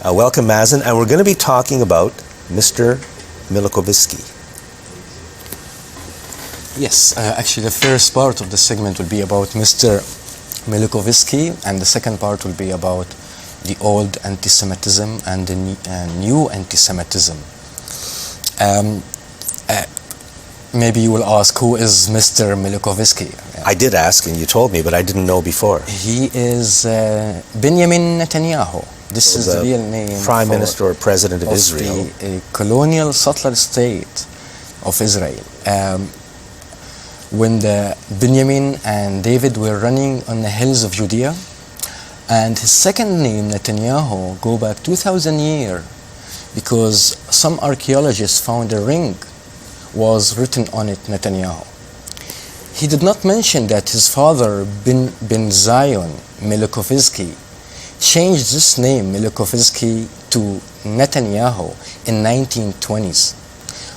Welcome, Mazen, and we're going to be talking about Mr. Milokoviski. Yes, actually the first part of the segment will be about Mr. Milokoviski, and the second part will be about the old anti-Semitism and the new anti-Semitism. Maybe you will ask, who is Mr. Milokoviski? I did ask, and you told me, but I didn't know before. He is Benjamin Netanyahu. This is the real name. Prime Minister or President of Israel. The colonial settler state of Israel. When the Benjamin and David were running on the hills of Judea, and his second name, Netanyahu, go back 2,000 years, because some archaeologists found a ring was written on it, Netanyahu. He did not mention that his father, Ben Zion Milokoviski, changed this name, Milokoviski, to Netanyahu in 1920s,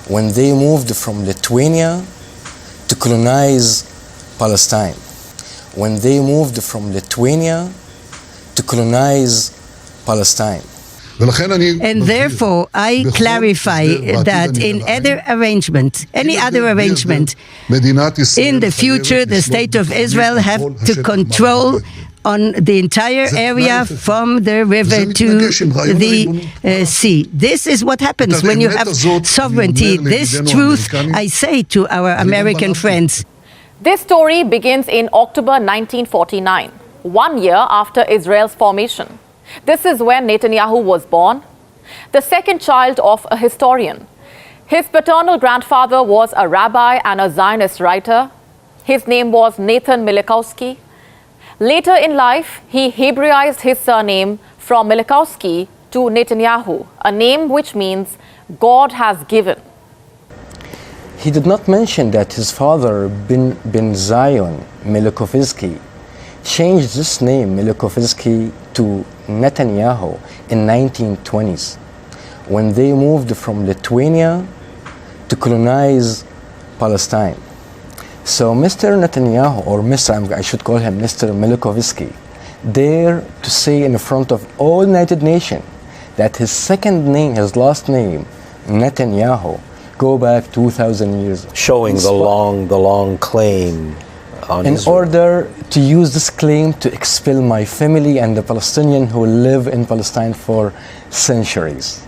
when they moved from Lithuania to colonize Palestine. When they moved from Lithuania to colonize Palestine. And therefore, I clarify that in any other arrangement, in the future, the state of Israel have to control on the entire area from the river to the sea. This is what happens when you have sovereignty. This truth I say to our American friends. This story begins in October 1949, 1 year after Israel's formation. This is when Netanyahu was born, the second child of a historian. His paternal grandfather was a rabbi and a Zionist writer. His name was Nathan Milokoviski. Later in life, he Hebraized his surname from Milokoviski to Netanyahu, a name which means God has given. He did not mention that his father, Ben Zion Milokoviski, changed this name, Milokoviski, to Netanyahu in 1920s, when they moved from Lithuania to colonize Palestine. So Mr. Netanyahu, or I should call him Mr. Milokoviski, dare to say in front of all United Nations that his second name, his last name, Netanyahu, go back 2,000 years. Showing the long claim on in Israel. order to use this claim to expel my family and the Palestinians who live in Palestine for centuries.